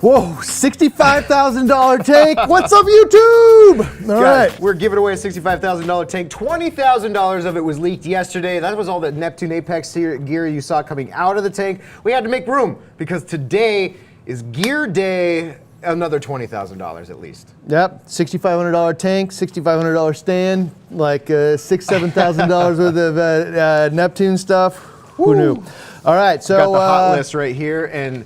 Whoa, $65,000 tank. What's up, YouTube? All right. We're giving away a $65,000 tank. $20,000 of it was leaked yesterday. That was all the Neptune Apex gear you saw coming out of the tank. We had to make room because today is gear day. Another $20,000 at least. Yep, $6,500 tank, $6,500 stand, like $6,000, $7,000 worth of Neptune stuff. Who knew? All right, so got the hot list right here, and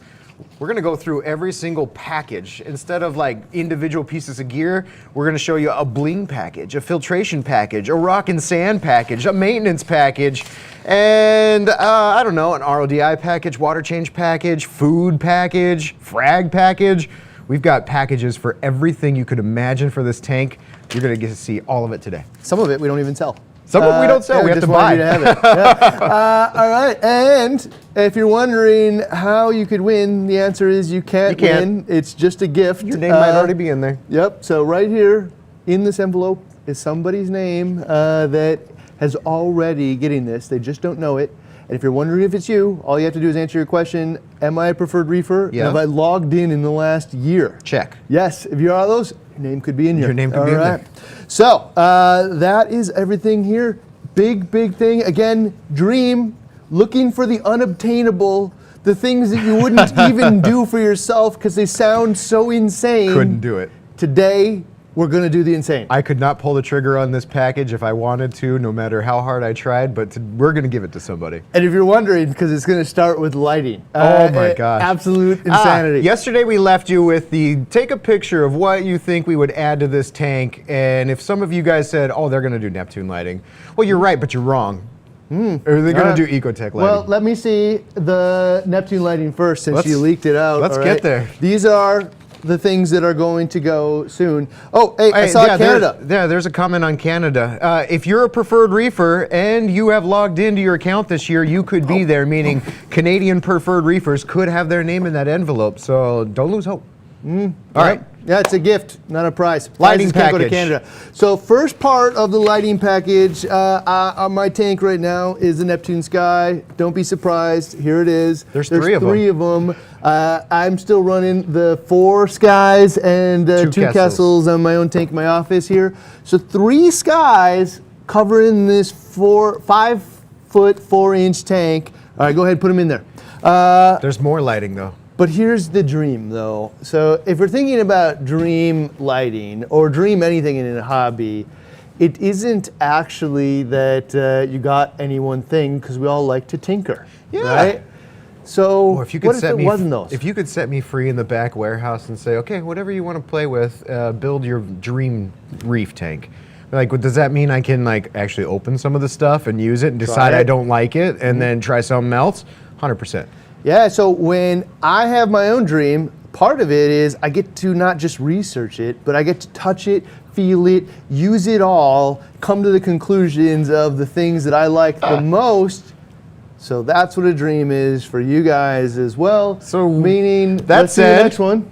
we're gonna go through every single package. Instead of like individual pieces of gear, we're gonna show you a bling package, a filtration package, a rock and sand package, a maintenance package, and I don't know, an RODI package, water change package, food package, frag package. We've got packages for everything you could imagine for this tank. You're gonna get to see all of it today. Some of it we don't even sell. Some of it we don't sell, we have to buy. You to have it. Yeah. All right, and if you're wondering how you could win, the answer is you can't win. It's just a gift. Your name might already be in there. Yep, so right here in this envelope is somebody's name that has already getting this. They just don't know it. And if you're wondering if it's you, all you have to do is answer your question, am I a preferred reefer? Yeah. Have I logged in the last year? Check. Yes, if you're all those, your name could be in here. Your name could be in there. So that is everything here. Big thing. Again, dream, looking for the unobtainable, the things that you wouldn't even do for yourself because they sound so insane. Couldn't do it. Today, we're gonna do the insane. I could not pull the trigger on this package if I wanted to, no matter how hard I tried, but we're gonna give it to somebody. And if you're wondering, because it's gonna start with lighting. Oh my gosh. Absolute insanity. Yesterday we left you with the, take a picture of what you think we would add to this tank, and if some of you guys said, oh, they're gonna do Neptune lighting. Well, you're right, but you're wrong. Or are they gonna do Ecotech lighting? Well, let me see the Neptune lighting first, since you leaked it out. Let's get there. These are the things that are going to go soon. Oh, hey, I saw Canada. There's a comment on Canada. If you're a preferred reefer and you have logged into your account this year, you could be there, meaning Canadian preferred reefers could have their name in that envelope, so don't lose hope. All right. Yeah, it's a gift, not a prize. Lighting Prizes can't go to package. Canada. So first part of the lighting package on my tank right now is the Neptune Sky. Don't be surprised. Here it is. There's three of them. I'm still running the 4 skies and 2 Kessels on my own tank in my office here. So 3 skies covering this 5 foot 4-inch tank. All right, go ahead and put them in there. There's more lighting though. But here's the dream, though. So if we're thinking about dream lighting or dream anything in a hobby, it isn't actually that you got any one thing, because we all like to tinker, right? So or if you could what if set it me wasn't those? If you could set me free in the back warehouse and say, okay, whatever you want to play with, build your Dream Reef Tank. Like, does that mean I can like actually open some of the stuff and use it and decide I don't like it and then try something else? 100%. Yeah, so when I have my own dream, part of it is I get to not just research it, but I get to touch it, feel it, use it all, come to the conclusions of the things that I like the most. So that's what a dream is for you guys as well. So meaning, let's see the next one.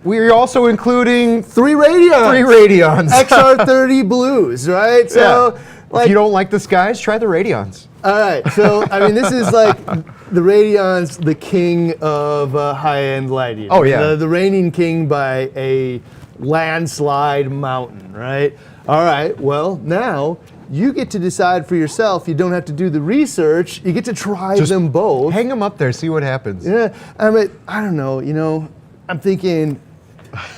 We're also including 3 Radions. 3 Radions. XR30 Blues, right? So if you don't like the skies, try the Radions. All right, so I mean, this is like the Radion's the king of high-end lighting. Oh yeah, the reigning king by a landslide mountain, right? All right, well now you get to decide for yourself. You don't have to do the research. You get to try them both. Hang them up there, see what happens. Yeah, I mean, I don't know. You know, I'm thinking.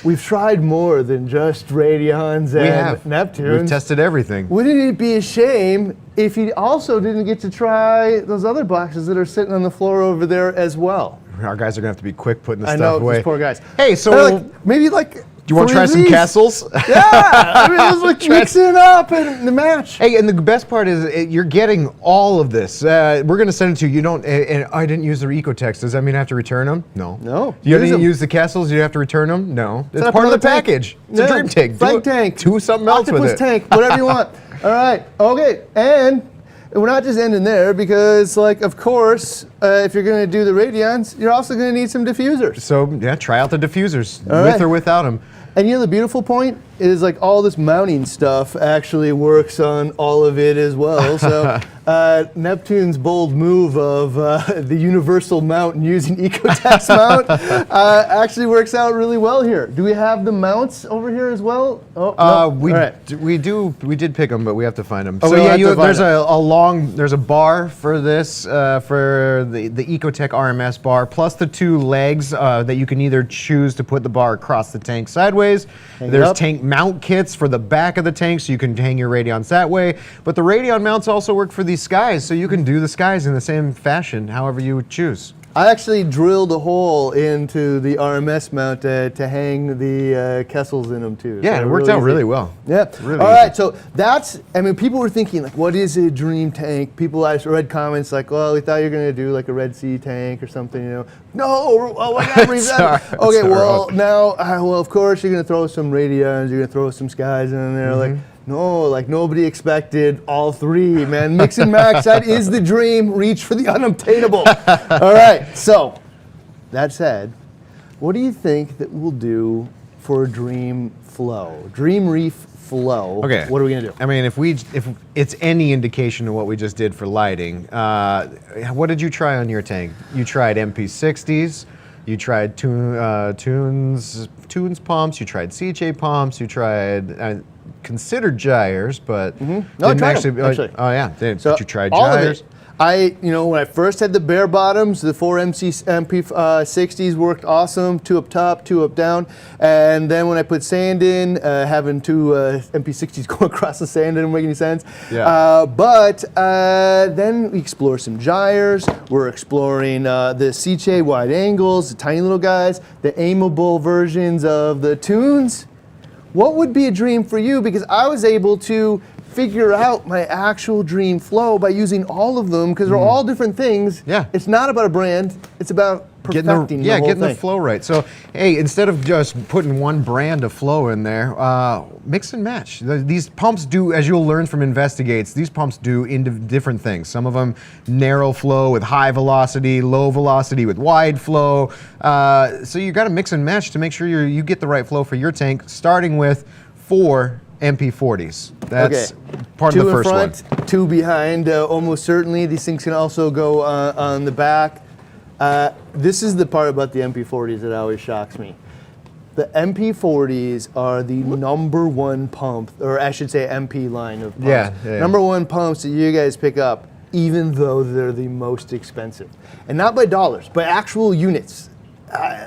We've tried more than just Radions and Neptunes. We've tested everything. Wouldn't it be a shame if you also didn't get to try those other boxes that are sitting on the floor over there as well? Our guys are gonna have to be quick putting this stuff stuff away. These poor guys. Hey, so maybe like. Do you want to try some Kessels? Yeah, I mean, it's like mix it up and the match. Hey, and the best part is you're getting all of this. We're going to send it to you. You don't, and I didn't use their Ecotex. Does that mean I have to return them? No. No. You didn't use the Kessels? You have to return them? No. It's part of the package. It's a dream tank. Frag tank. Do something else with it. Octopus tank, whatever you want. All right, okay, and we're not just ending there because, like, of course, if you're going to do the Radions, you're also going to need some diffusers. So, yeah, try out the diffusers, with or without them. And you know the beautiful point? is like all this mounting stuff actually works on all of it as well. So Neptune's bold move of the universal mount and using Ecotech's mount actually works out really well here. Do we have the mounts over here as well? Oh, no. We did pick them, but we have to find them. Oh, So we yeah, have to find there's a bar for this for the Ecotech RMS bar, plus the 2 legs that you can either choose to put the bar across the tank sideways. There's tank mount kits for the back of the tank, so you can hang your Radions that way. But the Radion mounts also work for these skies, so you can do the skies in the same fashion, however you would choose. I actually drilled a hole into the RMS mount to hang the Kessels in them too. Yeah, so it worked out really well. Yeah. Really All right, easy. so that's, I mean, people were thinking, like, what is a dream tank? People, I read comments like, well, we thought you were going to do like a Red Sea tank or something, you know. No, oh, I got to read that. Okay, well, now, well, of course, you're going to throw some Radions, you're going to throw some skies in there. Like, no, like nobody expected all 3, man. Mix and match, that is the dream. Reach for the unobtainable. All right, so that said, what do you think that we'll do for a dream flow? Dream Reef flow. Okay. What are we gonna do? I mean, if it's any indication of what we just did for lighting, what did you try on your tank? You tried MP60s, you tried tunes pumps, you tried CJ pumps, you tried considered gyres, but No, I didn't tried them, actually. Oh yeah, So but you tried all of gyres. it. When I first had the bare bottoms, the 4 MP60s worked awesome, 2 up top, 2 up down. And then when I put sand in, having 2 MP60s go across the sand didn't make any sense. Yeah. But then we explore some gyres. We're exploring the CJ wide angles, the tiny little guys, the aimable versions of the tunes. What would be a dream for you? Because I was able to figure out my actual dream flow by using all of them, because they're all different things. Yeah. It's not about a brand, it's about perfecting the whole getting thing. the flow right. So, hey, instead of just putting one brand of flow in there, mix and match. These pumps do, as you'll learn from Investigates, these pumps do different things. Some of them narrow flow with high velocity, low velocity with wide flow. So you got to mix and match to make sure you get the right flow for your tank, starting with 4 MP40s. That's part of the first 2 in front, one. 2 behind, almost certainly. These things can also go on the back. This is the part about the MP40s that always shocks me. The MP40s are the #1 pump, or I should say MP line of pumps. Yeah. #1 pumps that you guys pick up, even though they're the most expensive. And not by dollars, by actual units.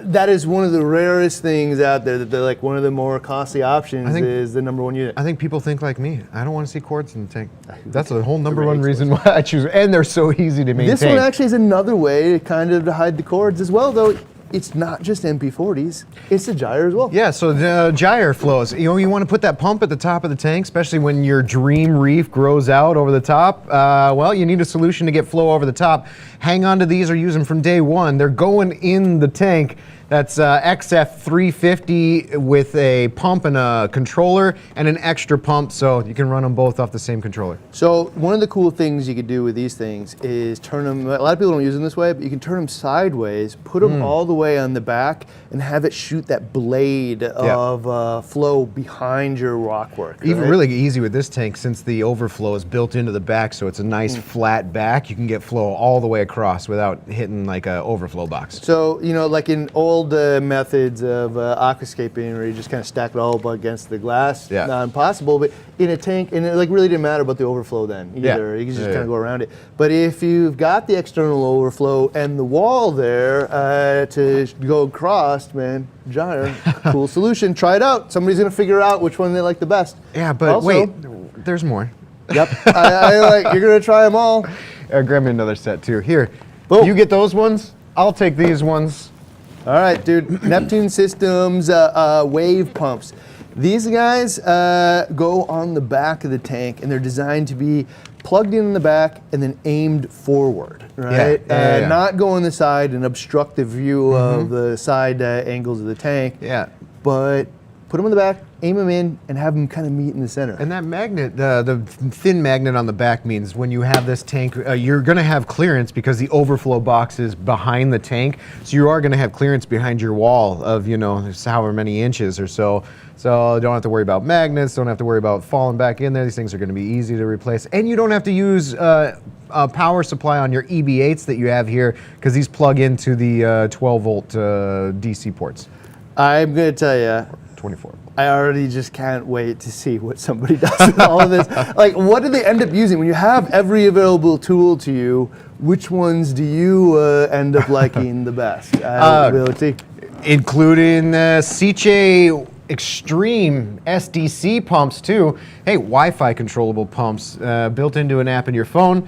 That is one of the rarest things out there, that they're like one of the more costly options is the #1 unit. I think people think like me. I don't want to see cords in the tank. That's the whole #1 reason why I choose. And they're so easy to maintain. This one actually is another way to kind of hide the cords as well, though. It's not just MP40s, it's the gyre as well. Yeah, so the gyre flows. You want to put that pump at the top of the tank, especially when your Dream Reef grows out over the top. Well, you need a solution to get flow over the top. Hang on to these or use them from day one. They're going in the tank. That's XF350 with a pump and a controller and an extra pump, so you can run them both off the same controller. So one of the cool things you could do with these things is turn them, a lot of people don't use them this way, but you can turn them sideways, put them all the way on the back, and have it shoot that blade of flow behind your rockwork. Even right? really easy with this tank, since the overflow is built into the back, so it's a nice flat back. You can get flow all the way across without hitting like an overflow box. So, like in old methods of aquascaping, where you just kind of stack it all up against the glass, not impossible, but in a tank, and it like really didn't matter about the overflow then either. You can just kind of go around it. But if you've got the external overflow and the wall there to go across, man, gyre, cool solution. Try it out. Somebody's gonna figure out which one they like the best. Yeah, but also, wait, there's more. Yep, you're gonna try them all. Grab me another set too. Here, Boom. You get those ones. I'll take these ones. All right, dude. Neptune Systems wave pumps. These guys go on the back of the tank, and they're designed to be plugged in the back and then aimed forward, right? Not go on the side and obstruct the view of the side angles of the tank. Yeah. But put them in the back, aim them in, and have them kind of meet in the center. And that magnet, the thin magnet on the back means when you have this tank, you're going to have clearance because the overflow box is behind the tank. So you are going to have clearance behind your wall of, however many inches or so. So don't have to worry about magnets, don't have to worry about falling back in there. These things are going to be easy to replace. And you don't have to use a power supply on your EB8s that you have here because these plug into the 12 volt DC ports. I'm going to tell you, 24. I already just can't wait to see what somebody does with all of this. Like, what do they end up using? When you have every available tool to you, which ones do you end up liking the best? Including Seche Extreme SDC pumps too. Hey, Wi-Fi controllable pumps built into an app in your phone.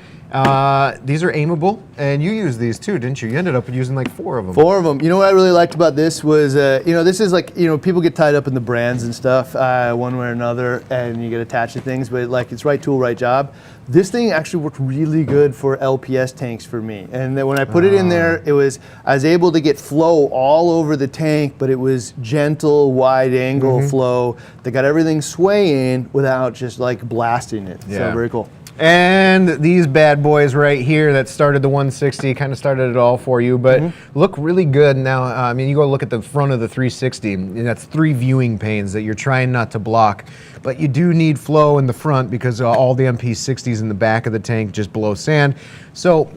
These are aimable, and you use these too, didn't you? You ended up using like 4 of them. 4 of them. You know what I really liked about this was, this is like, people get tied up in the brands and stuff one way or another, and you get attached to things, but like it's right tool, right job. This thing actually worked really good for LPS tanks for me. And then when I put it in there, I was able to get flow all over the tank, but it was gentle, wide angle flow that got everything swaying without just like blasting it. Yeah. So very cool. And these bad boys right here that started the 160, kind of started it all for you, but look really good now. I mean, you go look at the front of the 360, and that's 3 viewing panes that you're trying not to block. But you do need flow in the front because all the MP60s in the back of the tank just blow sand. So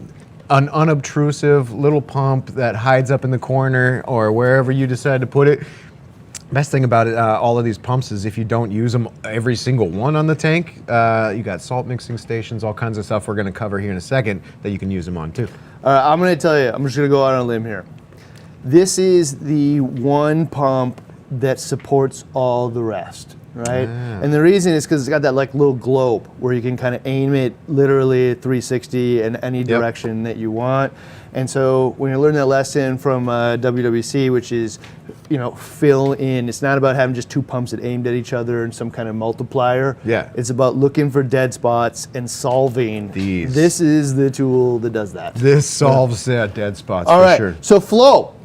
an unobtrusive little pump that hides up in the corner or wherever you decide to put it. Best thing about it, all of these pumps is if you don't use them, every single one on the tank, you got salt mixing stations, all kinds of stuff we're going to cover here in a second that you can use them on too. All right, I'm going to tell you, I'm just going to go out on a limb here. This is the one pump that supports all the rest, right? And the reason is because it's got that like little globe where you can kind of aim it literally at 360 in any direction that you want. And so when you learn that lesson from WWC, which is, fill in, it's not about having just 2 pumps that aimed at each other and some kind of multiplier. Yeah. It's about looking for dead spots and solving. This is the tool that does that. This solves dead spots All for right. sure. So Flo,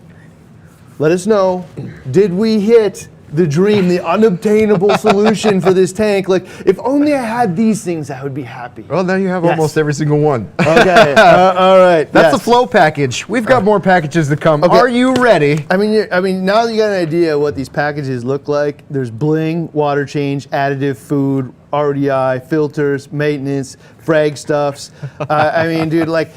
let us know, did we hit the dream, the unobtainable solution for this tank? Like, if only I had these things, I would be happy. Well, now you have almost every single one. Okay, all right. That's the Flow package. We've got more packages to come. Okay. Are you ready? I mean, now that you got an idea what these packages look like, there's bling, water change, additive, food, RDI, filters, maintenance, frag stuffs. I mean, dude, like,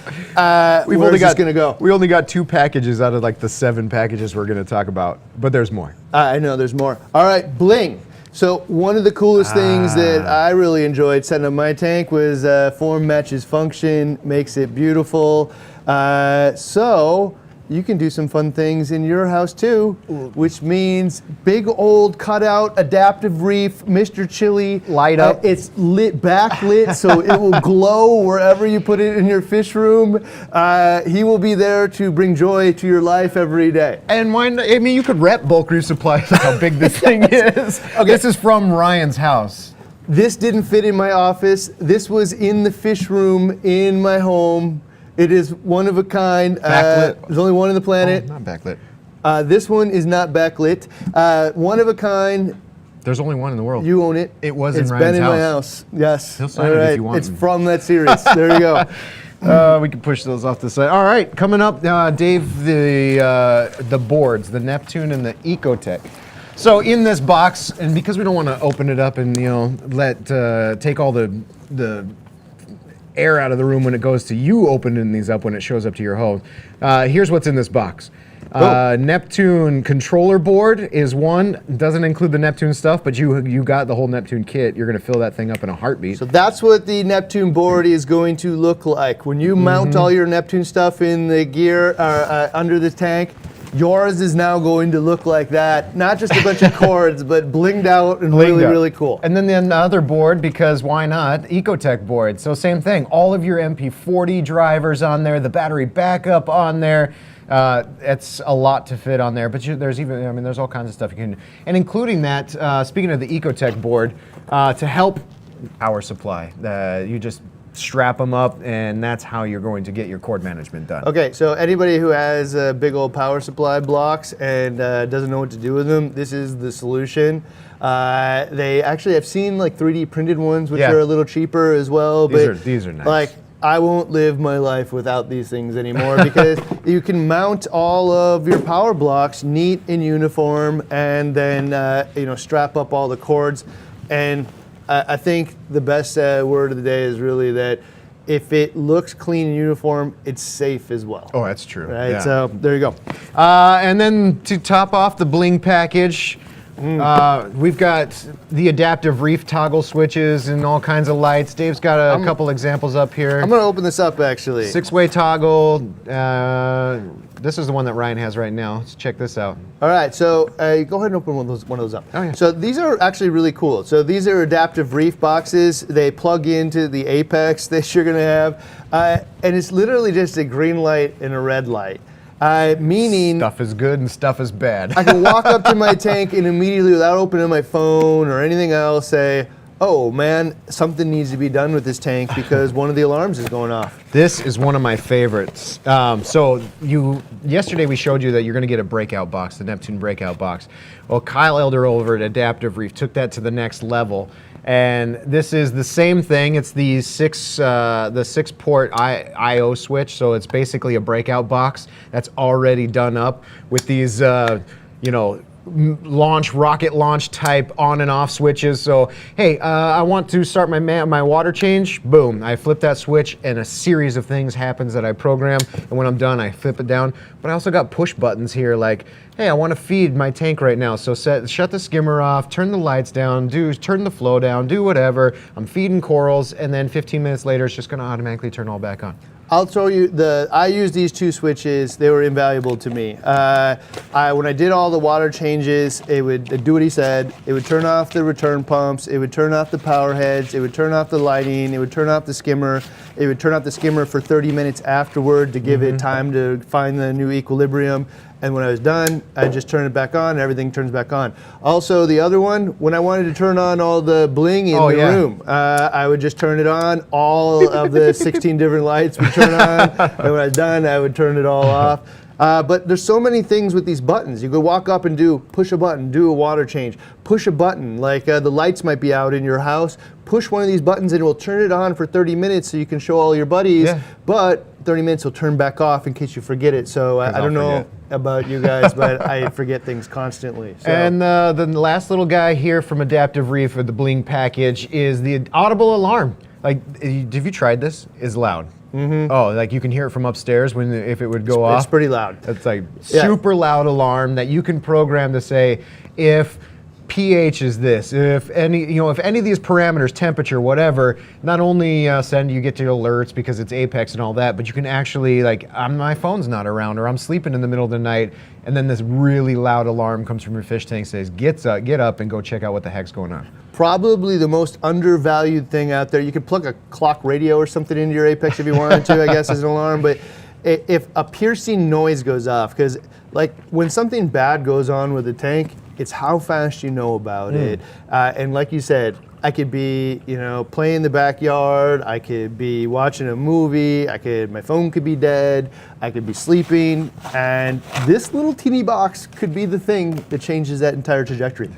We only got 2 packages out of like the 7 packages we're going to talk about, but there's more. I know there's more. All right, bling. So one of the coolest things that I really enjoyed setting up my tank was form matches function, makes it beautiful. So you can do some fun things in your house too, which means big old cutout adaptive reef, Mr. Chili. Light up. It's lit, backlit, so it will glow wherever you put it in your fish room. He will be there to bring joy to your life every day. And you could rep Bulk Reef Supply, how big this thing is. Okay. This is from Ryan's house. This didn't fit in my office. This was in the fish room in my home. It is one of a kind. Backlit. There's only one on the planet. Oh, not backlit. This one is not backlit. One of a kind. There's only one in the world. You own it. It was It's in Ryan's been in house. my house. Yes. He'll sign it if you want It's him. from that series. There you go. We can push those off the side. All right, coming up, Dave, the boards, the Neptune and the Ecotech. So in this box, and because we don't want to open it up and take all the air out of the room when it goes to you opening these up when it shows up to your home. Here's what's in this box. Neptune controller board is one. Doesn't include the Neptune stuff, but you got the whole Neptune kit. You're going to fill that thing up in a heartbeat. So that's what the Neptune board is going to look like. When you mount all your Neptune stuff in the gear under the tank, yours is now going to look like that. Not just a bunch of cords, but blinged out and really cool. And then the other board, because why not? Ecotech board. So same thing. All of your MP40 drivers on there, the battery backup on there. It's a lot to fit on there, but there's all kinds of stuff you can, and including that, speaking of the Ecotech board, to help power supply, you just strap them up, and that's how you're going to get your cord management done. Okay, so anybody who has big old power supply blocks and doesn't know what to do with them, this is the solution. They actually, I've seen like 3D printed ones, which are a little cheaper as well. These are nice. Like, I won't live my life without these things anymore because you can mount all of your power blocks neat and uniform, and then strap up all the cords. And I think the best word of the day is really that if it looks clean and uniform, it's safe as well. Oh, that's true. Right. Yeah. So there you go. And then to top off the bling package, we've got the adaptive reef toggle switches and all kinds of lights. Dave's got a couple examples up here. I'm gonna open this up actually. 6-way toggle. This is the one that Ryan has right now. Let's check this out. All right, so go ahead and open one of those up. Oh, yeah. So these are actually really cool. So these are adaptive reef boxes. They plug into the apex that you're gonna have, and it's literally just a green light and a red light. Meaning stuff is good and stuff is bad. I can walk up to my tank and immediately, without opening my phone or anything else, say, oh man, something needs to be done with this tank because one of the alarms is going off. This is one of my favorites. Yesterday we showed you that you're going to get a breakout box, the Neptune breakout box. Well, Kyle Elder over at Adaptive Reef took that to the next level. And this is the same thing. It's the 6-port I/O switch. So it's basically a breakout box that's already done up with these, rocket launch type on and off switches. So, hey, I want to start my water change. Boom, I flip that switch and a series of things happens that I program. And when I'm done, I flip it down. But I also got push buttons here like, hey, I want to feed my tank right now. So shut the skimmer off, turn the lights down, turn the flow down, do whatever. I'm feeding corals, and then 15 minutes later, it's just going to automatically turn all back on. I'll show you I used these two switches. They were invaluable to me. When I did all the water changes, it would do what he said. It would turn off the return pumps. It would turn off the power heads. It would turn off the lighting. It would turn off the skimmer. It would turn off the skimmer for 30 minutes afterward to give it time to find the new equilibrium. And when I was done, I just turn it back on and everything turns back on. Also, the other one, when I wanted to turn on all the bling in the room, I would just turn it on. All of the 16 different lights would turn on. And when I was done, I would turn it all off. But there's so many things with these buttons. You could walk up and push a button, do a water change, push a button, like the lights might be out in your house, push one of these buttons and it will turn it on for 30 minutes so you can show all your buddies, but 30 minutes will turn back off in case you forget it. So I don't know about you guys, but I forget things constantly. So. And the last little guy here from Adaptive Reef with the bling package is the audible alarm. Like, have you tried this? It's loud. Mm-hmm. Oh, like you can hear it from upstairs if it would go off. It's pretty loud. It's like super loud alarm that you can program to say if pH is this, if any of these parameters, temperature, whatever, not only you get to alerts because it's apex and all that, but you can actually my phone's not around or I'm sleeping in the middle of the night, and then this really loud alarm comes from your fish tank, says get up and go check out what the heck's going on. Probably the most undervalued thing out there. You could plug a clock radio or something into your apex if you wanted to, I guess, as an alarm. But if a piercing noise goes off, because like when something bad goes on with the tank, it's how fast you know about it. And like you said, I could be, playing in the backyard. I could be watching a movie. My phone could be dead. I could be sleeping, and this little teeny box could be the thing that changes that entire trajectory.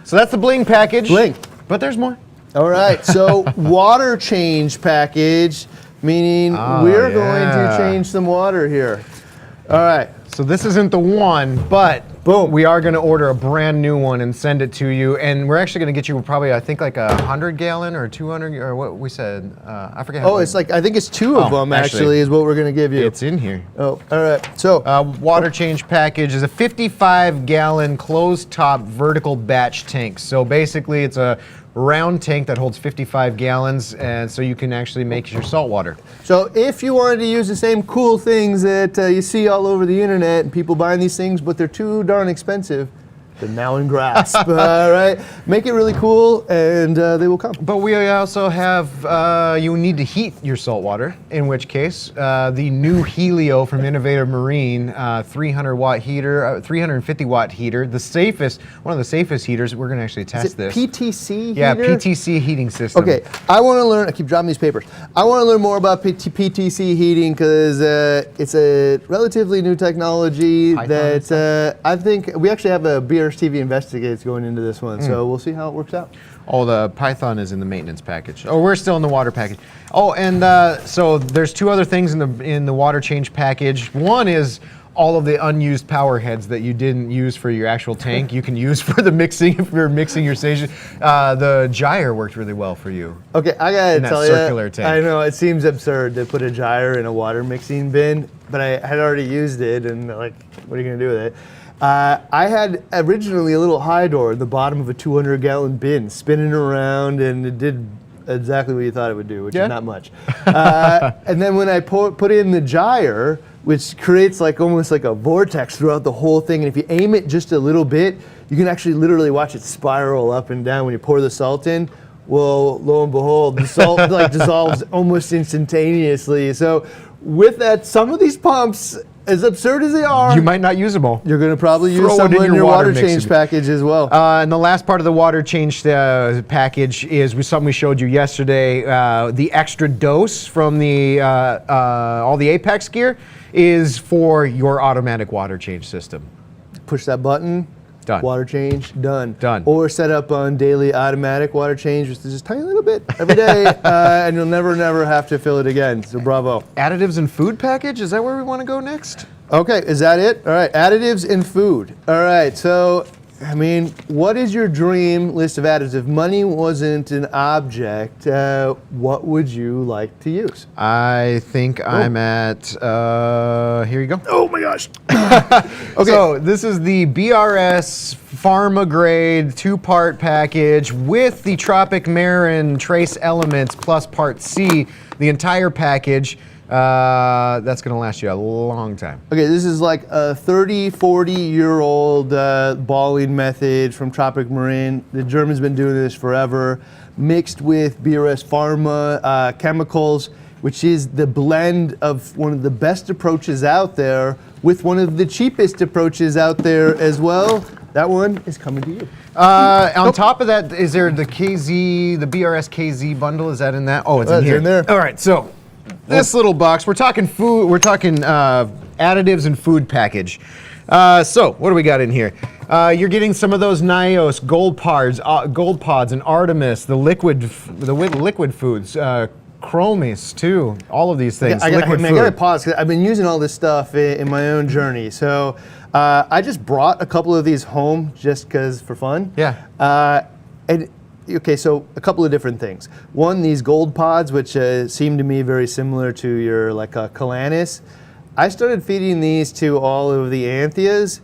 So that's the bling package. Bling. But there's more. All right, so water change package, meaning we're going to change some water here. All right. So this isn't the one, but boom, we are going to order a brand new one and send it to you. And we're actually going to get you probably, I think, like 100 gallon or 200 or what we said. I forget. It's I think it's two of them actually is what we're going to give you. It's in here. Oh, all right. So water change package is a 55 gallon closed top vertical batch tank. So basically it's a round tank that holds 55 gallons, and so you can actually make your salt water. So if you wanted to use the same cool things that you see all over the internet and people buying these things, but they're too darn expensive, They're now in grasp. Right? Make it really cool, and they will come. But we also have, you need to heat your salt water, in which case, the new Helio from Innovative Marine, 300 watt heater, 350 watt heater, one of the safest heaters. We're gonna actually test this. PTC heater? Yeah, PTC heating system. Okay, I wanna learn, I keep dropping these papers. I wanna learn more about PTC heating because it's a relatively new technology that I think we actually have a BRS-TV Investigates going into this one, so we'll see how it works out. Oh, the Python is in the maintenance package. Oh, we're still in the water package. Oh, and so there's two other things in the water change package. One is all of the unused power heads that you didn't use for your actual tank. You can use for the mixing if you're mixing your station. The gyre worked really well for you. Okay, I gotta tell you, circular tank. I know it seems absurd to put a gyre in a water mixing bin, but I had already used it, and like, what are you gonna do with it? I had originally a little high door at the bottom of a 200-gallon bin spinning around, and it did exactly what you thought it would do, which is not much. And then when I put in the gyre, which creates like almost like a vortex throughout the whole thing, and if you aim it just a little bit, you can actually literally watch it spiral up and down when you pour the salt in. Well, lo and behold, the salt like dissolves almost instantaneously. So with that, some of these pumps, as absurd as they are, You might not use them all. you're going to probably use Throw some it in in your your water water change mixer. package as well. And the last part of the water change package is something we showed you yesterday. The extra dose from the all the Apex gear is for your automatic water change system. Push that button. Done. Water change, done. Done. Or set up on daily automatic water change, which is just a tiny little bit every day, and you'll never have to fill it again. So bravo. Additives and food package, is that where we want to go next? Okay, is that it? All right, additives in food. All right, so, I mean, what is your dream list of additives? If money wasn't an object, what would you like to use? I think I'm at, here you go. Oh my gosh. Okay. So this is the BRS Pharma Grade 2-part package with the Tropic Marin Trace Elements plus Part C, the entire package. That's going to last you a long time. Okay, this is like a 30, 40-year-old balling method from Tropic Marin. The Germans been doing this forever, mixed with BRS Pharma chemicals, which is the blend of one of the best approaches out there with one of the cheapest approaches out there as well. That one is coming to you. On top of that, is there the KZ, the BRS KZ bundle? Is that in that? Oh, it's in here. in there. All right, so this little box, we're talking food, we're talking additives and food package. So what do we got in here? You're getting some of those Nios, Gold Pods, and Artemis, the liquid foods, Chromis too. All of these things. I liquid got food. to pause because I've been using all this stuff in my own journey. So I just brought a couple of these home just because for fun. Yeah. Okay, so a couple of different things. One, these gold pods, which seem to me very similar to your like Calanus. I started feeding these to all of the Antheas,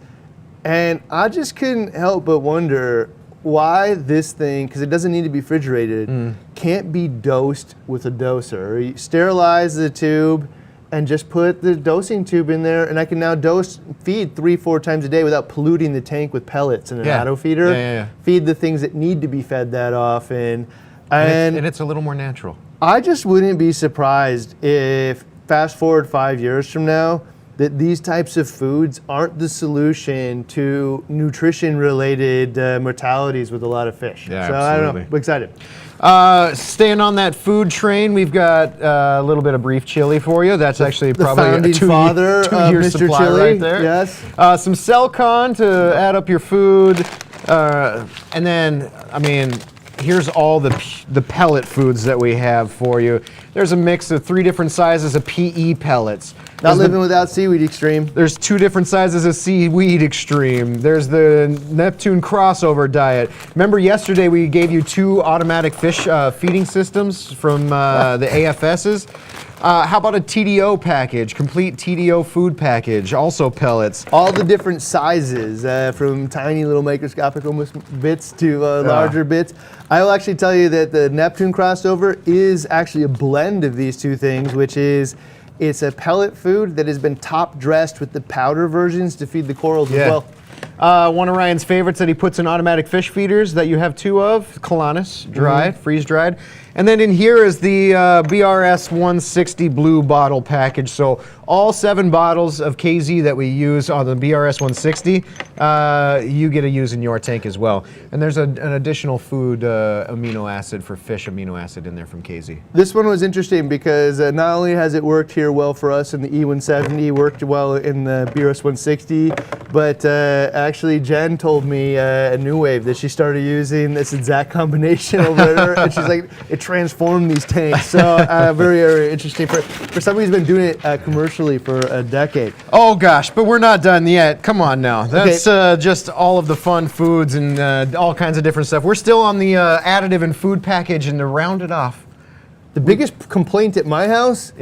and I just couldn't help but wonder why this thing, because it doesn't need to be refrigerated, can't be dosed with a doser. You sterilize the tube and just put the dosing tube in there, and I can now feed 3-4 times a day without polluting the tank with pellets and an auto feeder. Yeah. Feed the things that need to be fed that often. And it's a little more natural. I just wouldn't be surprised if, fast forward 5 years from now, that these types of foods aren't the solution to nutrition-related mortalities with a lot of fish. Yeah, so absolutely. I don't know. I'm excited. Staying on that food train, we've got a little bit of beef chili for you. That's actually probably a founding 2 father year of Mr. supply Chili, right there. yes. Some Celcon to add up your food, and then I mean, here's all the pellet foods that we have for you. There's a mix of 3 different sizes of PE pellets. Not living without seaweed extreme. There's 2 different sizes of seaweed extreme. There's the Neptune crossover diet. Remember yesterday we gave you 2 automatic fish feeding systems from the AFSs? How about a TDO package, complete TDO food package, also pellets. All the different sizes, from tiny little microscopic almost bits to larger bits. I will actually tell you that the Neptune crossover is actually a blend of these 2 things, which is it's a pellet food that has been top dressed with the powder versions to feed the corals as well. One of Ryan's favorites that he puts in automatic fish feeders that you have 2 of, Calanus, dried, freeze-dried. And then in here is the BRS 160 blue bottle package. So all 7 bottles of KZ that we use on the BRS 160, you get to use in your tank as well. And there's an additional food amino acid for fish amino acid in there from KZ. This one was interesting because not only has it worked here well for us in the E170, worked well in the BRS 160, but actually Jen told me a New Wave that she started using this exact combination over there, and she's like, it transformed these tanks. So very, very interesting for somebody who's been doing it commercially for a decade. Oh gosh, but we're not done yet. Come on now. That's just all of the fun foods and all kinds of different stuff. We're still on the additive and food package, and to round it off, the biggest complaint at my house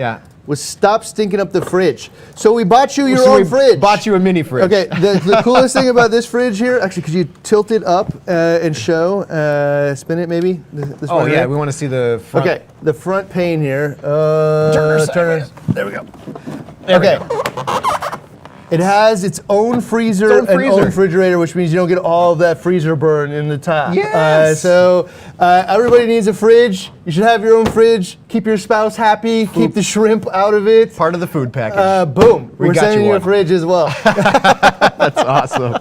was stop stinking up the fridge. So we bought you your own fridge. Bought you a mini fridge. Okay, the coolest thing about this fridge here, actually, could you tilt it up and show, spin it maybe? This Oh one, yeah, right? we want to see the front. Okay, the front pane here. There we go. Okay. It has its own freezer and own refrigerator, which means you don't get all of that freezer burn in the top. Yes. So everybody needs a fridge. You should have your own fridge. Keep your spouse happy. Keep the shrimp out of it. Part of the food package. Boom. We're got sending you you a one. fridge as well. That's awesome.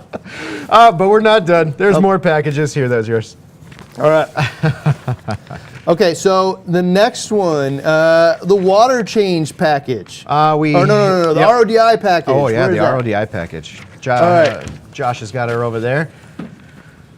But we're not done. There's more packages here. That's yours. All right. Okay, so the next one, the water change package. The RODI package. Oh yeah, Where the is that? RODI package. All right. Josh has got her over there.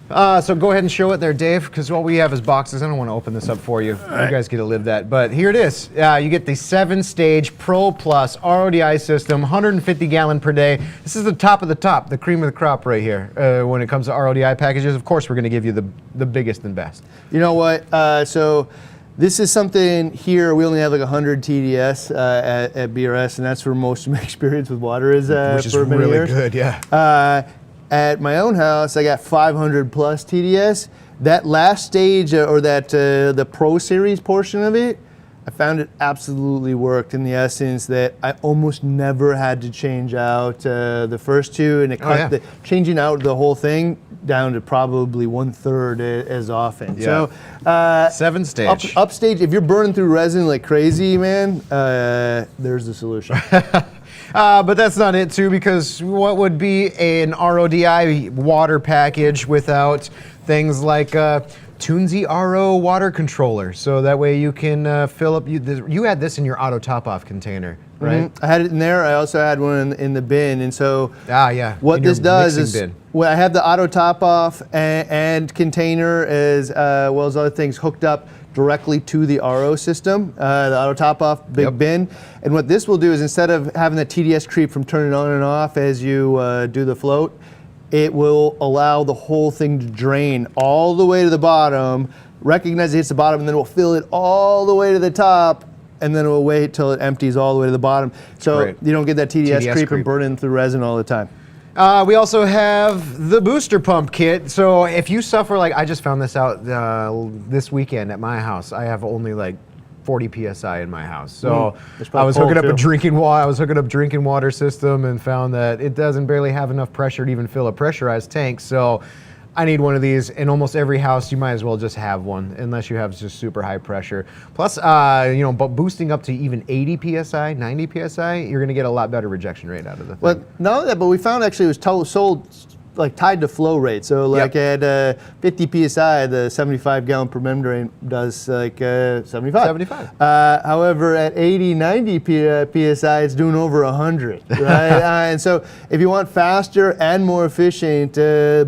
So go ahead and show it there, Dave, because all we have is boxes. I don't want to open this up for you. You guys get to live that. But here it is. You get the 7-stage Pro Plus RODI system, 150 gallon per day. This is the top of the top, the cream of the crop right here. When it comes to RODI packages, of course, we're going to give you the biggest and best. You know what? So this is something here. We only have like 100 TDS at BRS, and that's where most of my experience with water is. Which is for many really years. good, yeah. At my own house, I got 500 plus TDS. That last stage, or that the Pro Series portion of it, I found it absolutely worked in the essence that I almost never had to change out the first 2, and it cut changing out the whole thing down to probably 1/3 as often. Yeah. So 7-stage. Upstage, if you're burning through resin like crazy, man, there's the solution. But that's not it too, because what would be an RODI water package without things like Toonsy RO water controller? So that way you can fill up, you had this in your auto top-off container, right? I had it in there. I also had one in the bin, and so what in your this does mixing is bin. I have the auto top off and container as well as other things hooked up directly to the RO system, the auto top off big bin. And what this will do is, instead of having the TDS creep from turning on and off as you do the float, it will allow the whole thing to drain all the way to the bottom, recognize it hits the bottom, and then it will fill it all the way to the top, and then it will wait till it empties all the way to the bottom. So you don't get that TDS creep and burning through resin all the time. We also have the booster pump kit. So if you suffer, like I just found this out this weekend at my house, I have only like 40 psi in my house. So I was hooking up a drinking water system and found that it doesn't barely have enough pressure to even fill a pressurized tank. So I need one of these. In almost every house, you might as well just have one, unless you have just super high pressure. Plus, but boosting up to even 80 psi, 90 psi, you're going to get a lot better rejection rate out of the thing. Well, not only that, but we found actually it was sold like tied to flow rate. So like at 50 psi, the 75 gallon per membrane does like 75. However, at 80, 90 psi, it's doing over 100, right? And so if you want faster and more efficient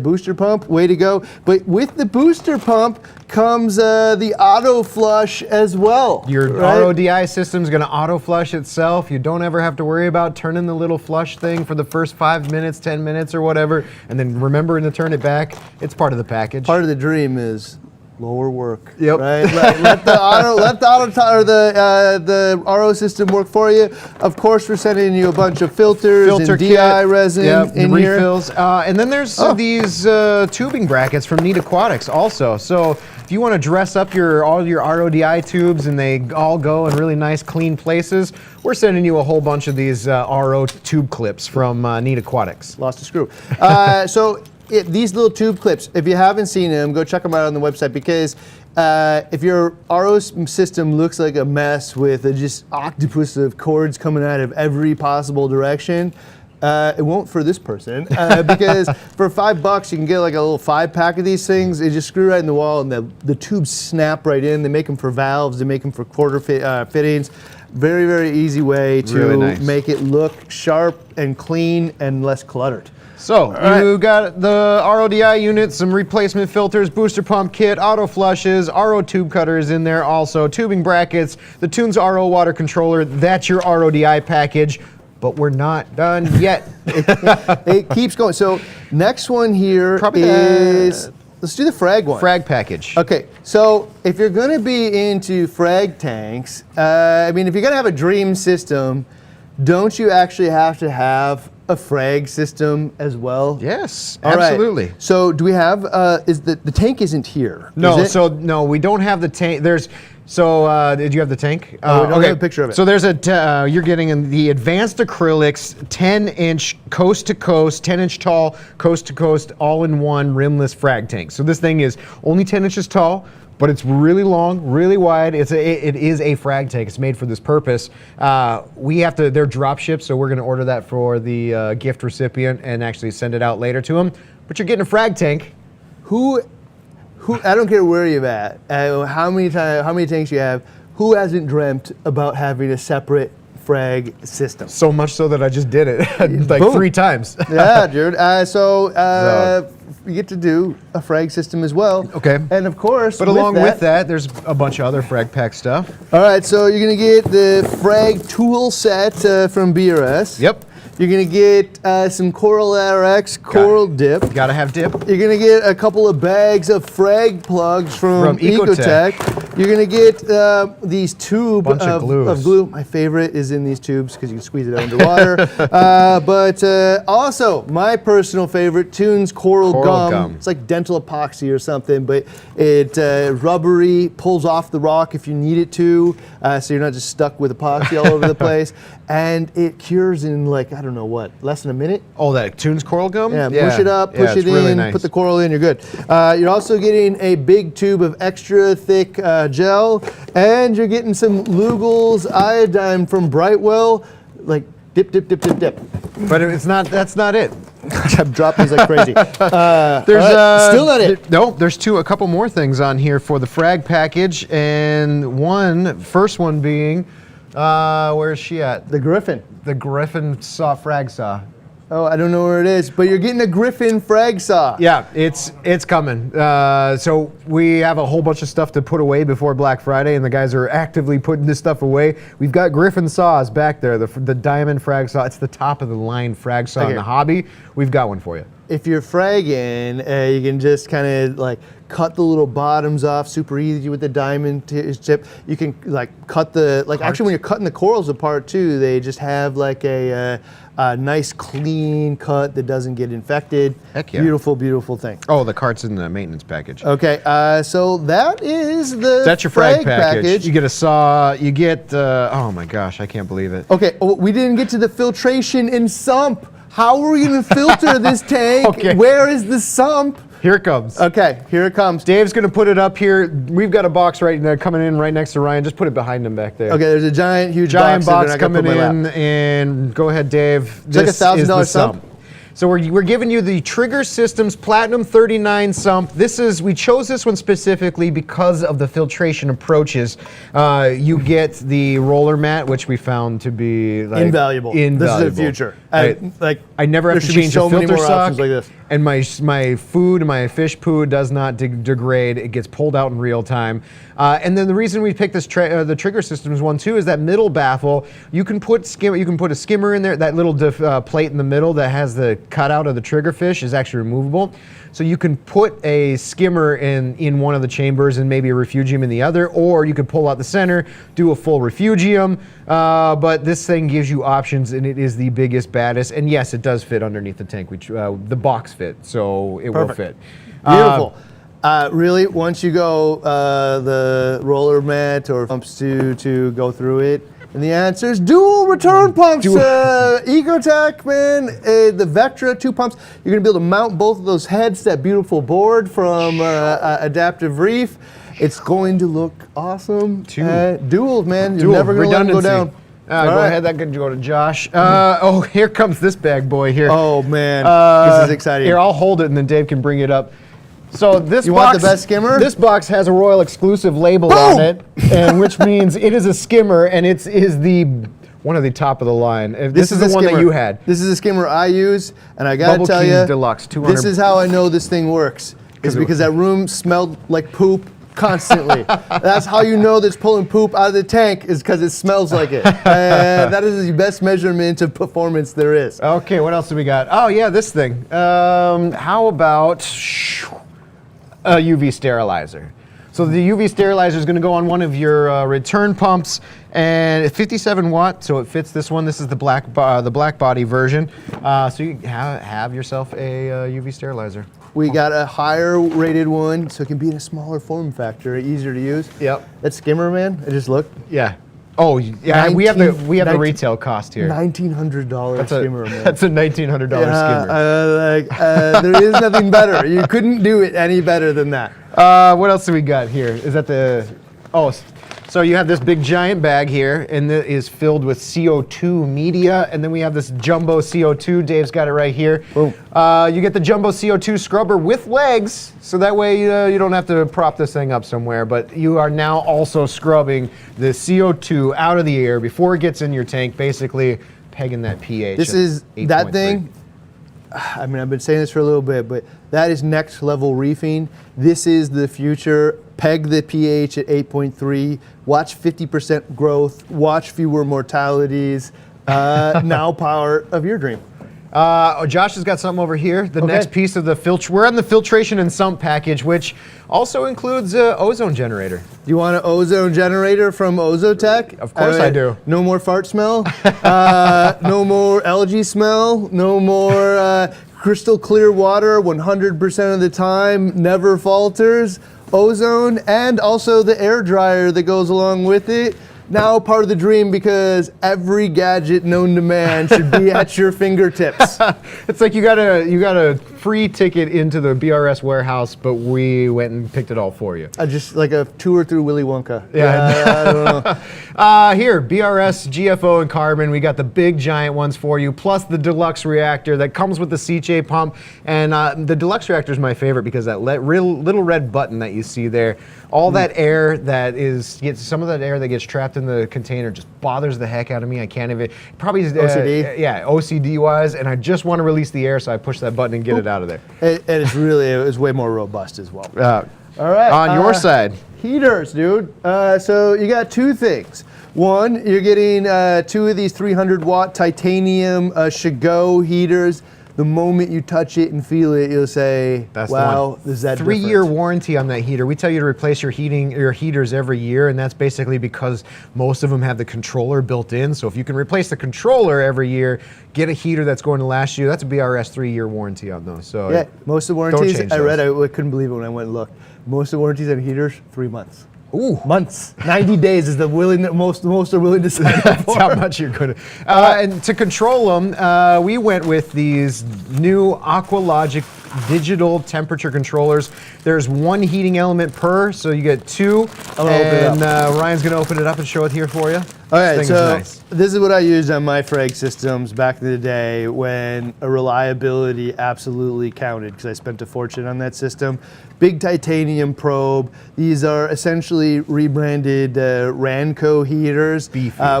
booster pump, way to go. But with the booster pump comes the auto flush as well. Your RODI system is going to auto flush itself. You don't ever have to worry about turning the little flush thing for the first 5 minutes, 10 minutes or whatever, and then remembering to turn it back. It's part of the package. Part of the dream is lower work. Yep. Right. Let the RO system work for you. Of course, we're sending you a bunch of filters and DI resin in refills. here. And then there's these tubing brackets from Aquatics also. So if you want to dress up all your RODI tubes and they all go in really nice, clean places, we're sending you a whole bunch of these RO tube clips from Aquatics. Lost a screw. These little tube clips, if you haven't seen them, go check them out on the website, because if your RO system looks like a mess with just octopus of cords coming out of every possible direction, it won't for this person, because for $5 you can get like a little 5-pack of these things. They just screw right in the wall and the tubes snap right in. They make them for valves, they make them for quarter fittings. Very, very easy way to make it look sharp and clean and less cluttered. So you got the RODI unit, some replacement filters, booster pump kit, auto flushes, RO tube cutters in there also, tubing brackets, the Tunes RO water controller. That's your RODI package, but we're not done yet. It keeps going. So next one here is, let's do the frag one. Frag package. Okay, so if you're gonna be into frag tanks, I mean, if you're gonna have a dream system, don't you actually have to have a frag system as well? Yes, All absolutely. Right. So do we have, the tank isn't here? No, no, we don't have the tank. Did you have the tank? We don't have a picture of it. So there's you're getting the advanced acrylics 10-inch coast to coast, 10-inch tall, coast to coast, all-in-one rimless frag tank. So this thing is only 10 inches tall, but it's really long, really wide. It is a frag tank. It's made for this purpose. They're drop shipped, so we're gonna order that for the gift recipient and actually send it out later to them. But you're getting a frag tank. Who? I don't care where you're at, how many tanks you have. Who hasn't dreamt about having a separate frag system? So much so that I just did it like Boom. 3 times. Yeah, dude. You get to do a frag system as well. Okay. And of course, but along with that, there's a bunch of other frag pack stuff. All right, so you're gonna get the frag tool set from BRS. Yep. You're gonna get some Coral RX coral dip. Gotta have dip. You're gonna get a couple of bags of frag plugs from Ecotech. You're gonna get these tubes of glue. My favorite is in these tubes because you can squeeze it underwater. But also, my personal favorite, Tunes Coral Gum. It's like dental epoxy or something, but it rubbery, pulls off the rock if you need it to, so you're not just stuck with epoxy all over the place. And it cures in like, I don't know what, less than a minute? Oh, that Tunes Coral Gum? Yeah, push it up, push it in, really nice. Put the coral in, you're good. You're also getting a big tube of extra thick gel, and you're getting some Lugal's iodine from Brightwell, like dip, dip, dip, dip, dip. But that's not it. I'm dropping these like crazy. There's still not it. No, there's a couple more things on here for the frag package, and first one being, where's she at? The Griffin. The Griffin frag saw. Oh, I don't know where it is, but you're getting a Griffin frag saw. Yeah, it's coming. So we have a whole bunch of stuff to put away before Black Friday, and the guys are actively putting this stuff away. We've got Griffin saws back there, the diamond frag saw. It's the top of the line frag saw in the hobby. We've got one for you. If you're fragging, you can just kind of like cut the little bottoms off super easy with the diamond tip. You can like cut actually when you're cutting the corals apart too, they just have like a nice clean cut that doesn't get infected. Heck yeah. Beautiful, beautiful thing. Oh, the cart's in the maintenance package. Okay, so that is that's your frag package. You get a saw, you get, oh my gosh, I can't believe it. Okay, we didn't get to the filtration and sump. How are we gonna filter this tank? Okay. Where is the sump? Here it comes. Okay, here it comes. Dave's gonna put it up here. We've got a box right there coming in right next to Ryan. Just put it behind him back there. Okay, there's a giant, huge box coming in, and go ahead, Dave. It's like $1,000 sump. So we're giving you the Trigger Systems Platinum 39 sump. We chose this one specifically because of the filtration approaches. You get the roller mat, which we found to be like invaluable. This is the future. I never have to should be change so a many filter more sock. options like this. And my food, my fish poo does not degrade. It gets pulled out in real time. And then the reason we picked this the trigger systems one too is that middle baffle. You can put a skimmer in there. That little plate in the middle that has the cutout of the trigger fish is actually removable. So you can put a skimmer in one of the chambers and maybe a refugium in the other, or you could pull out the center, do a full refugium. But this thing gives you options, and it is the biggest, baddest. And yes, it does fit underneath the tank, which the box fit, so it will fit. Beautiful. Really, once you go the roller mat or pumps to go through it, and the answer is dual return pumps. Ecotech, man, the Vectra 2 pumps. You're gonna be able to mount both of those heads to that beautiful board from Adaptive Reef. It's going to look awesome. Dual, man. You're never gonna let them go down. Go ahead, that could go to Josh. Oh, here comes this bag boy here. Oh man, this is exciting. Here, I'll hold it and then Dave can bring it up. So this You box, want the best skimmer? This box has a Royal exclusive label on it, and which means it is a skimmer, and it is the one of the top of the line. This is the one that you had. This is a skimmer I use, and I gotta Bubble tell King you, Deluxe, 200. this is how I know this thing works. Is because that room smelled like poop constantly. That's how you know that it's pulling poop out of the tank, is because it smells like it. That is the best measurement of performance there is. Okay, what else do we got? Oh yeah, this thing. How about a UV sterilizer? So the UV sterilizer is going to go on one of your return pumps, and it's 57 watt, so it fits this one. This is the black body version. So you have yourself a UV sterilizer. We got a higher rated one, so it can be in a smaller form factor, easier to use. Yep. That skimmer, man, I just looked. Yeah. Oh yeah, we have the retail cost here. $1,900 skimmer, man. That's a $1,900 skimmer. There is nothing better. You couldn't do it any better than that. What else do we got here? Is that the? Oh, so you have this big giant bag here, and it is filled with CO2 media, and then we have this jumbo CO2. Dave's got it right here. Boom. You get the jumbo CO2 scrubber with legs, so that way you don't have to prop this thing up somewhere. But you are now also scrubbing the CO2 out of the air before it gets in your tank, basically pegging that pH. This is that thing. I mean, I've been saying this for a little bit, but that is next level reefing. This is the future. Peg the pH at 8.3. Watch 50% growth. Watch fewer mortalities. Now power of your dream. Josh has got something over here. The next piece of the filter. We're on the filtration and sump package, which also includes ozone generator. Do you want an ozone generator from Ozotech? Of course I do. No more fart smell. No more algae smell. No more crystal clear water 100% of the time. Never falters. Ozone, and also the air dryer that goes along with it. Now part of the dream, because every gadget known to man should be at your fingertips. It's like you got a free ticket into the BRS warehouse, but we went and picked it all for you. Just like a tour through Willy Wonka. Yeah. I don't know. Here, BRS, GFO, and Carbon. We got the big giant ones for you, plus the deluxe reactor that comes with the CJ pump. And the deluxe reactor is my favorite because that little red button that you see there, all that air some of that air that gets trapped in the container just bothers the heck out of me. I can't even, probably OCD? Yeah, OCD wise, and I just want to release the air, so I push that button and get it out of there. And it's way more robust as well. All right. On your side. Heaters, dude. So you got two things. One, you're getting 2 of these 300 watt titanium Shigo heaters. The moment you touch it and feel it, you'll say, wow, is that 3-year warranty on that heater. We tell you to replace your heaters every year, and that's basically because most of them have the controller built in. So if you can replace the controller every year, get a heater that's going to last you. That's a BRS 3-year warranty on those. So yeah, most of the warranties, I couldn't believe it when I went and looked. Most of the warranties on heaters, 3 months. Ooh. Months. 90 days is the most are willing to sign up That's for. how much you're going to. And to control them, we went with these new Aqualogic digital temperature controllers. There's 1 heating element per, so you get 2. And Ryan's going to open it up and show it here for you. All right, so this is what I used on my frag systems back in the day when a reliability absolutely counted, because I spent a fortune on that system. Big titanium probe. These are essentially rebranded Ranco heaters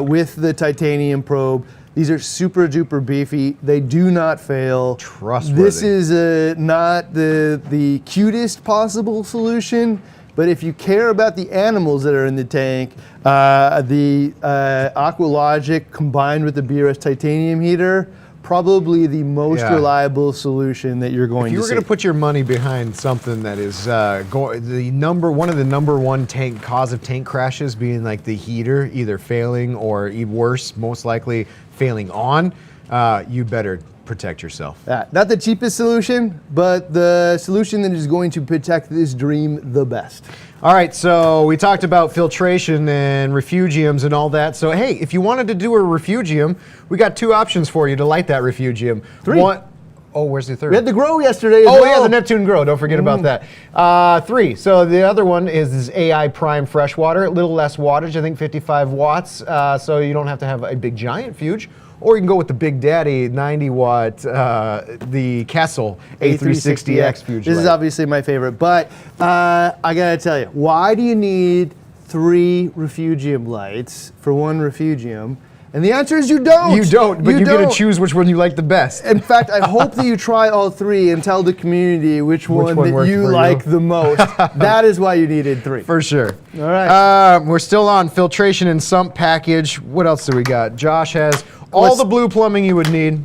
with the titanium probe. These are super duper beefy. They do not fail. Trustworthy. This is not the cutest possible solution, but if you care about the animals that are in the tank, the Aqualogic combined with the BRS titanium heater, probably the most reliable solution that you're going to see. If you were going to put your money behind something that is one of the number one cause of tank crashes being like the heater either failing or even worse, most likely failing on, you better protect yourself. Not the cheapest solution, but the solution that is going to protect this dream the best. All right, so we talked about filtration and refugiums and all that. So hey, if you wanted to do a refugium, we got 2 options for you to light that refugium. 3. Oh, where's the 3rd? We had the grow yesterday as well. well. Yeah, the Neptune grow. Don't forget about that. 3. So the other one is this AI Prime freshwater. A little less wattage, I think 55 watts. So you don't have to have a big giant fuge. Or you can go with the Big Daddy 90 watt, the Kessel A360X fuge. This is obviously my favorite, but I gotta tell you, why do you need 3 refugium lights for 1 refugium? And the answer is you don't. You don't, but you get to choose which one you like the best. In fact, I hope that you try all 3 and tell the community which one that you like the most. That is why you needed 3. For sure. All right. We're still on filtration and sump package. What else do we got? Josh has all the blue plumbing you would need.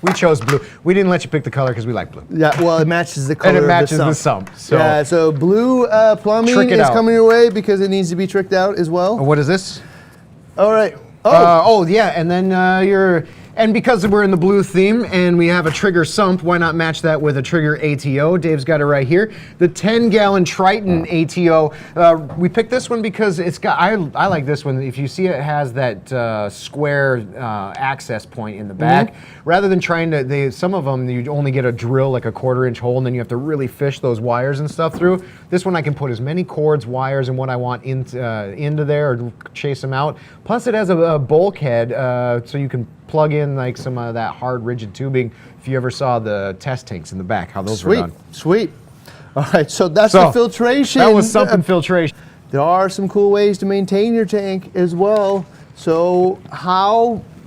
We chose blue. We didn't let you pick the color because we like blue. Yeah, well, it matches the color and it matches of the sump. So yeah, so blue plumbing is coming your way because it needs to be tricked out as well. What is this? All right. Yeah, and then and because we're in the blue theme and we have a trigger sump, why not match that with a trigger ATO? Dave's got it right here. The 10-gallon Triton ATO. We picked this one because it's got, I like this one. If you see it has that square access point in the back. Rather than trying to, some of them, you only get a drill like a 1/4-inch hole and then you have to really fish those wires and stuff through. This one I can put as many cords, wires, and what I want into there or chase them out. Plus it has a bulkhead so you can plug in like some of that hard rigid tubing. If you ever saw the test tanks in the back, how those were done. Sweet. All right, so that's the filtration. That was sump and filtration. There are some cool ways to maintain your tank as well. So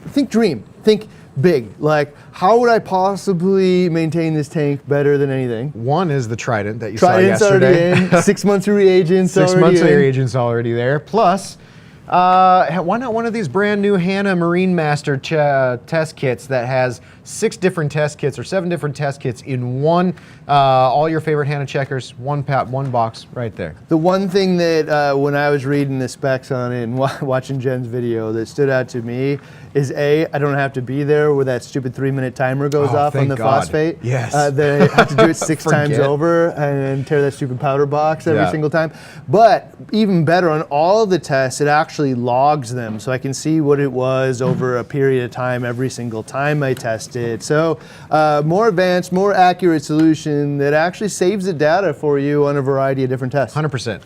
think dream, think big. Like, how would I possibly maintain this tank better than anything? One is the Trident that you saw Trident's yesterday. Already in. 6 months of reagents 6 already months of in. reagents already there. Plus, why not one of these brand new Hanna Marine Master test kits that has 6 different test kits or 7 different test kits in one, all your favorite Hanna checkers, one box right there. The one thing that when I was reading the specs on it and watching Jen's video that stood out to me is I don't have to be there where that stupid 3-minute timer goes off on the phosphate. Yes. They have to do it 6 times over and tear that stupid powder box every single time. But even better, on all of the tests, it actually logs them so I can see what it was over a period of time every single time I tested. So more advanced, more accurate solution that actually saves the data for you on a variety of different tests. 100%.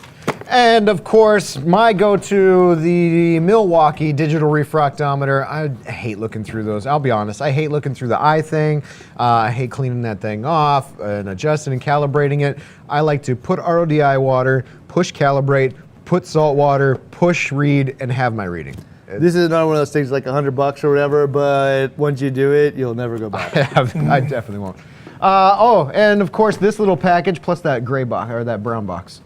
And of course, my go-to, the Milwaukee digital refractometer. I hate looking through those. I'll be honest. I hate looking through the eye thing. I hate cleaning that thing off and adjusting and calibrating it. I like to put RODI water, push calibrate, put salt water, push read, and have my reading. This is not one of those things like $100 or whatever, but once you do it, you'll never go back. I definitely won't. And of course, this little package plus that gray box or that brown box.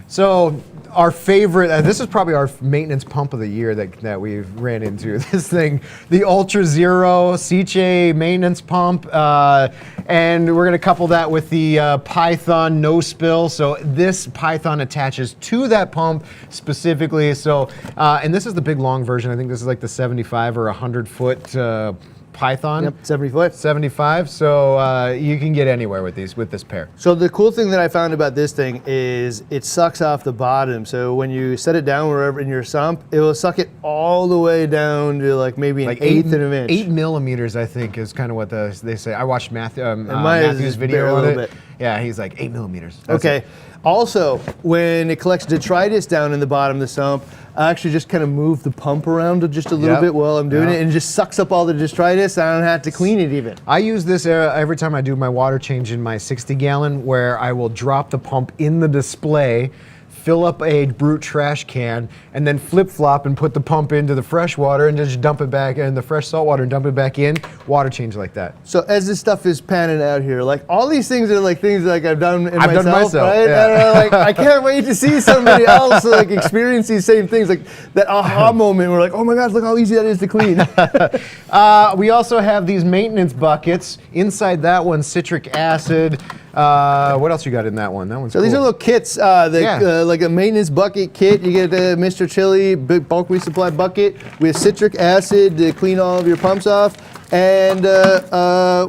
So our favorite, this is probably our maintenance pump of the year that we've ran into. This thing, the Ultra Zero Seche maintenance pump, and we're gonna couple that with the Python no spill. So this Python attaches to that pump specifically. So, and this is the big long version. I think this is like the 75 or 100 foot Python. Yep, 70 foot. 75, so you can get anywhere with this pair. So the cool thing that I found about this thing is it sucks off the bottom. So when you set it down wherever in your sump, it will suck it all the way down to like maybe an eighth of an inch. 8 millimeters, I think, is kind of what they say. I watched Matthew's video on it. Yeah, he's like 8 millimeters. That's okay. it. Also, when it collects detritus down in the bottom of the sump, I actually just kind of move the pump around just a little bit while I'm doing it, and it just sucks up all the detritus. I don't have to clean it even. I use this every time I do my water change in my 60-gallon, where I will drop the pump in the display, fill up a brute trash can, and then flip-flop and put the pump into the fresh water and just dump it back in the fresh salt water and dump it back in. Water change like that. So as this stuff is panning out here, like all these things are like things like I've done myself, right? Yeah. And, like I can't wait to see somebody else like experience these same things, like that aha moment where like, oh my God, look how easy that is to clean. We also have these maintenance buckets. Inside that one, citric acid. What else you got in that one? That one's So these are cool. little kits, like a maintenance bucket kit. You get a Mr. Chili big bulk resupply bucket with citric acid to clean all of your pumps off, and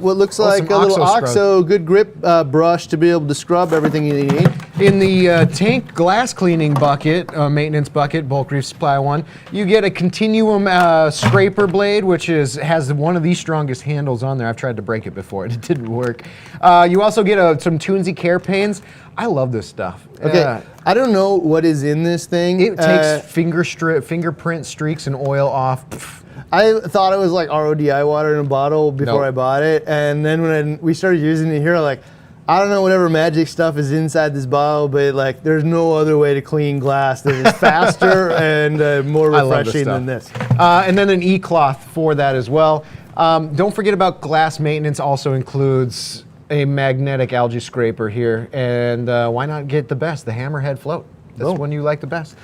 what looks like a little OXO good grip brush to be able to scrub everything you need. In the tank glass cleaning bucket, maintenance bucket, bulk reef supply one, you get a continuum scraper blade, which has one of the strongest handles on there. I've tried to break it before and it didn't work. You also get some Toonsy care panes. I love this stuff. Okay, I don't know what is in this thing. It takes fingerprint streaks and oil off. Pff. I thought it was like RODI water in a bottle before I bought it, and then when we started using it here, like, I don't know whatever magic stuff is inside this bottle, but like there's no other way to clean glass that is faster and more refreshing than this. And then an e-cloth for that as well. Don't forget about glass maintenance also includes a magnetic algae scraper here, and why not get the best, the hammerhead float. That's one you like the best.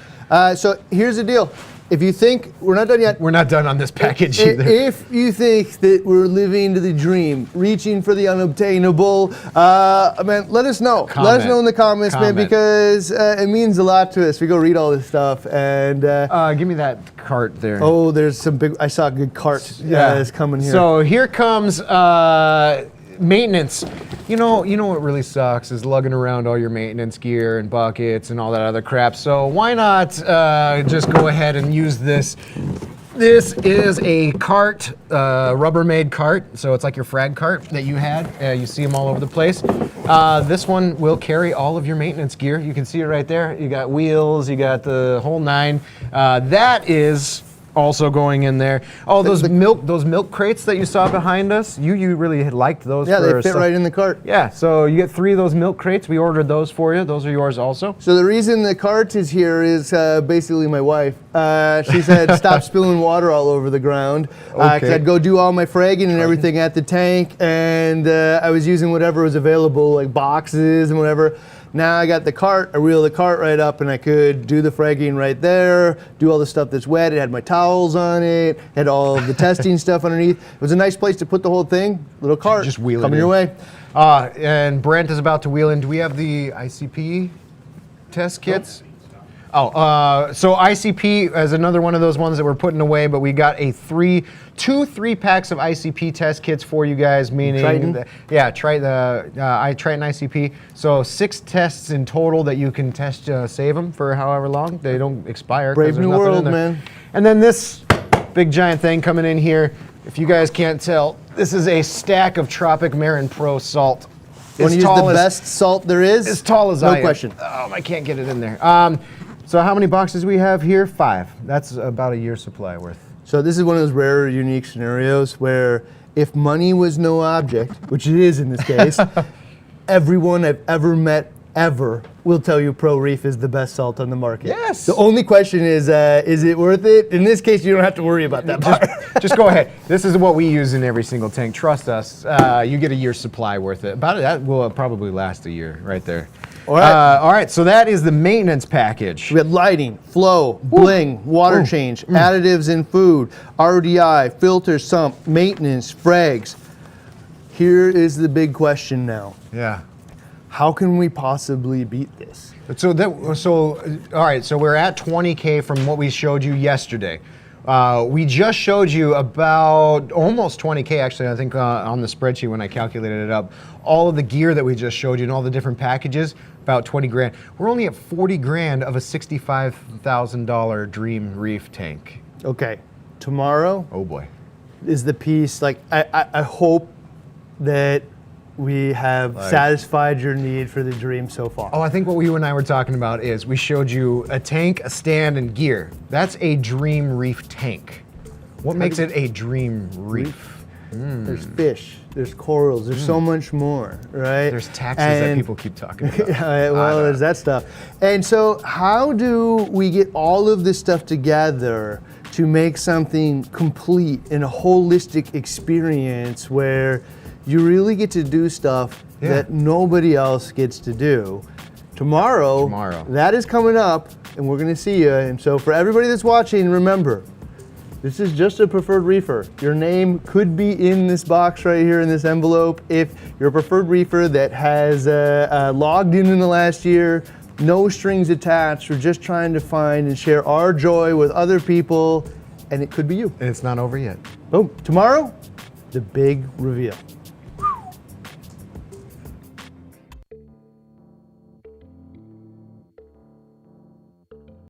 So here's the deal. If you think, we're not done yet. We're not done on this package either. If you think that we're living the dream, reaching for the unobtainable, man, let us know. Let us know in the comments, man, because it means a lot to us. We go read all this stuff, and give me that cart there. oh, there's some big. I saw a good cart that's coming here. So here comes maintenance. You know what really sucks is lugging around all your maintenance gear and buckets and all that other crap. So why not just go ahead and use this? This is a cart, Rubbermaid cart. So it's like your frag cart that you had. You see them all over the place. This one will carry all of your maintenance gear. You can see it right there. You got wheels, you got the whole nine. That is also going in there. Oh, those milk crates that you saw behind us, you really liked those. Yeah, they fit right in the cart. Yeah, so you get 3 of those milk crates. We ordered those for you. Those are yours also. So the reason the cart is here is basically my wife. She said stop spilling water all over the ground. 'Cause I'd go do all my fragging and everything at the tank, and I was using whatever was available, like boxes and whatever. Now I got the cart, I reel the cart right up, and I could do the fragging right there, do all the stuff that's wet. It had my towels on it, had all of the testing stuff underneath. It was a nice place to put the whole thing. Little cart, just wheel it coming in. your way. And Brent is about to wheel in. Do we have the ICP test kits? Oh, so ICP is another one of those ones that we're putting away, but we got two 3-packs of ICP test kits for you guys, meaning, Triton? Triton ICP. So 6 tests in total that you can test, save them for however long. They don't expire. Brave new world, man. And then this big giant thing coming in here, if you guys can't tell, this is a stack of Tropic Marin Pro salt. Want to use the best salt there is? As tall as I am. No question. Oh, I can't get it in there. So how many boxes we have here? 5. That's about a year's supply worth. So this is one of those rare, unique scenarios where if money was no object, which it is in this case, everyone I've ever met ever will tell you Pro Reef is the best salt on the market. Yes. The only question is it worth it? In this case, you don't have to worry about that part. Just go ahead. This is what we use in every single tank. Trust us. You get a year's supply worth it. That will probably last a year right there. All right. All right, so that is the maintenance package. We had lighting, flow, bling, water change, additives in food, RDI, filter, sump, maintenance, frags. Here is the big question now. Yeah. How can we possibly beat this? So all right, so we're at 20K from what we showed you yesterday. We just showed you about almost 20K actually, I think on the spreadsheet when I calculated it up. All of the gear that we just showed you and all the different packages, about 20 grand. We're only at 40 grand of a $65,000 Dream Reef tank. Okay, tomorrow Oh boy. is the piece, like I hope that we have satisfied your need for the dream so far. Oh, I think what you and I were talking about is we showed you a tank, a stand, and gear. That's a Dream Reef tank. What makes it a Dream Reef? There's fish. there's corals, there's so much more, right? There's taxes that people keep talking about. Well, there's that stuff. And so how do we get all of this stuff together to make something complete and a holistic experience where you really get to do stuff that nobody else gets to do? Tomorrow, that is coming up, and we're gonna see you. And so for everybody that's watching, remember, this is just a preferred reefer. Your name could be in this box right here in this envelope. If you're a preferred reefer that has logged in the last year, no strings attached, we're just trying to find and share our joy with other people, and it could be you. And it's not over yet. Boom, tomorrow, the big reveal.